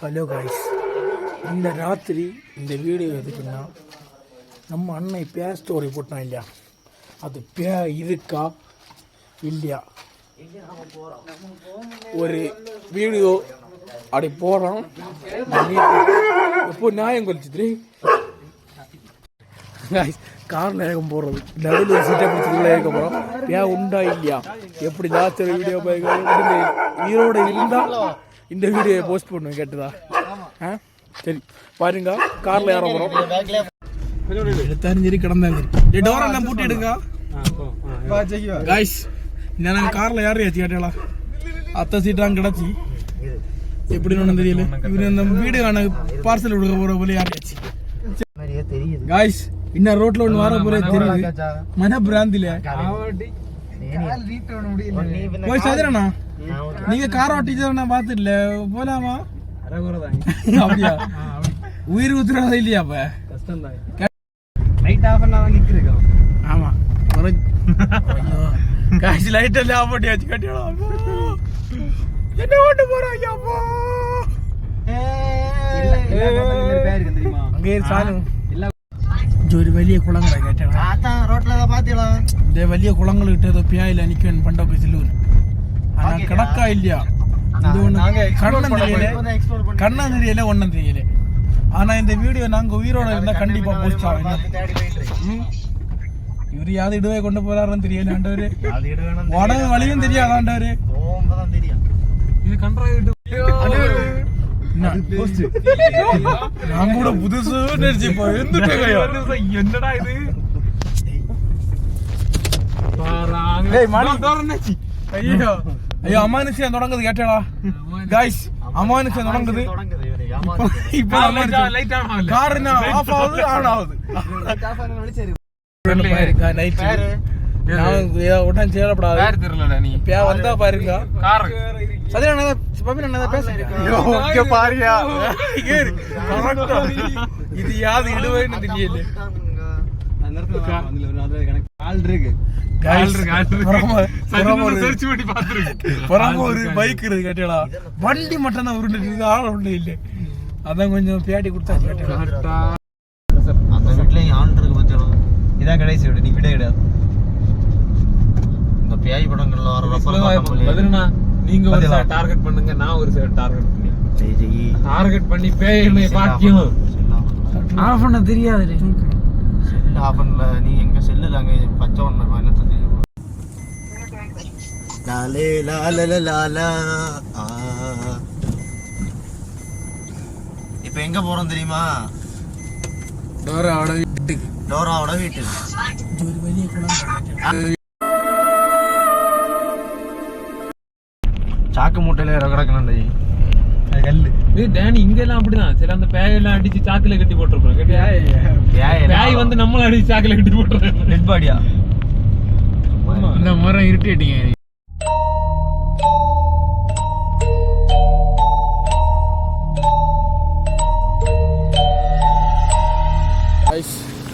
Hello guys, இந்த ராத்திரி இந்த வீடியோ எதுக்குன்னா, நம்ம அண்ணன் பே ஸ்டோரி போட்டான் இல்லையா, அது பே இருக்கா இல்லையா ஒரு வீடியோ அப்படி போகிறோம். எப்போ நியாயம் குறைச்சிட்டு காரில் ஏகம் போடுறது நடுவில் சீட்டை பிடிச்சிக்குள்ள ஏக போகிறோம். ஏன் உண்டா இல்லையா எப்படி லாஸ்ட் வீடியோ ஈரோடு இருந்தால் இந்த வீடியோ போஸ்ட் பண்ணுவேன். கேட்டுதா? சரி பாருங்க, காரில் ஏற போகிறோம். எடுத்தாலும் சரி கிடந்தாலும் சரி டோரெல்லாம் பூட்டி எடுங்க காய்ஸ். நான் காரில் ஏறியாச்சு கேட்டாளா, அத்தை சீட்டாங்க கிடச்சி எப்படின்னு ஒன்றும் தெரியல. இவரு இந்த வீடு பார்சல் விடுக்க போகிற போல ஏறியாச்சு காய்ஸ். இன்னும் ரோட்ல ஒன்று வர போல தெரியுது. மன பிராந்தில போய் சதுரண்ணா, நீங்க கார் ஓட்டிச்சா பாத்துடல போலாமா? அப்படியா? உயிர் உத்தரவாதம் இல்லையா? அப்ப கஷ்டம் தான். லைட் ஆஃப் பண்ணா நிக்கிறீங்க. ஆமா காய்ச்சி லைட் எல்லாம் ஆஃப் பண்ணியாச்சு. கட்டியா என்ன ஓட்டு போறாங்க? அப்போ அங்கே சாணம் ஒரு വലിയ കുളങ്ങളെ കേട്ട വലിയ കുളങ്ങൾ കിട്ടിയത് പിയായില്ല നിൽക്കാൻ പണ്ടൊക്കെ ചെല്ലൂർ. ஆனா கிடக்கா இல்லையா கண்ணம் தெரியல ஒன்னும் தெரியல. ஆனா இந்த வீடியோ நாங்க உயிரோட இருந்தா கண்டிப்பா போஸ்ட் ஆகும். இவரு யாது இடுவே கொண்டு போறாருன்னு தெரியல. ஆண்டவரு உடம்பு வழியும் தெரியாது. ஆண்டவரு நான் கூட புதுசு என்னடா இது ஐயோ ஐயோ அமானுஷம் தொடங்குது. கேட்டாடா காய்ஸ், அமானுஷம் தொடங்குது. இப்ப கார் ஆஃப் ஆகுது, ஆன் ஆகுது. உடனே சேரப்படாது. வந்தா பாருங்க இது யாது இடுவேன்னு தெரியல. ஒரு பைக் இருக்கு கேட்டா, வண்டி மட்டும் தான் உருண்டு இருக்கு, ஆள் ஒண்ணு இல்லை. அதான் கொஞ்சம் பேட்டி கொடுத்தாச்சு. அந்த வீட்லயும் ஆள் இருக்கு பத்திரம். இதான் கடைசி வீடு, நீ விட கிடையாது. இந்த பேய் படங்கள்ல வர நீங்க ஒரு டார்கெட் பண்ணுங்க, நான் ஒரு டார்கெட் பண்ணி டார்கெட் பண்ணி பேய் பாக்கியம் ஆஃப் பண்ண தெரியாது. செல் ஆஃப் பண்ணல. நீ எங்க செல்லுல அங்க பச்சை ஒண்ணு என்னத்த தெரியும். லாலே லால லாலா. இப்போ எங்க போறோம் தெரியுமா? டோராவோட வீட்டுக்கு. டோராவோட வீட்டுக்கு ஒரு വലിയ குளம். சாக்கு மூட்டையில கிடக்கணும் கல்லு. டேனி இங்கெல்லாம் அப்படிதான். சரி, அந்த பேயெல்லாம் அடிச்சு சாக்குல கட்டி போட்டுருப்போம். பேய் வந்து நம்மள அடிச்சு சாக்குல கட்டி போட்டுருக்கோம். டெட் பாடியா? இந்த மரம் இருட்டிட்டீங்க.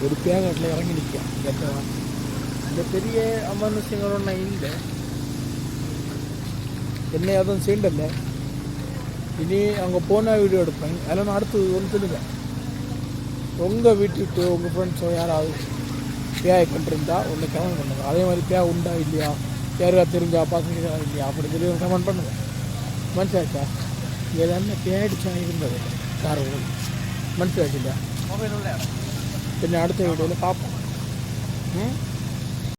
ஒரு பேங்காட்டில் இறங்கி நிற்கும். இந்த பெரிய அமானுஷங்கள் ஒன்றும் இல்லை. என்ன அதுவும் செய்யல. இனி அங்கே போனால் வீடியோ எடுப்பேன். அதெல்லாம் அடுத்து ஒன்று சொல்லுங்கள். உங்கள் வீட்டுக்கு உங்கள் ஃப்ரெண்ட்ஸோ யாராவது பேய் கண்டிருந்தா ஒன்று கமெண்ட் பண்ணுங்கள். அதே மாதிரி பேய் உண்டா இல்லையா, யாருக்கா தெரிஞ்சா பசங்க இல்லையா அப்படின்னு சொல்லி ஒரு கமெண்ட் பண்ணுங்கள். மனசாச்சா? ஏதான பேடிச்சா இருந்தது கார் மனசாச்சு இல்லையா? பின்ன அடுத்த வீடியோவில் பார்ப்போம்.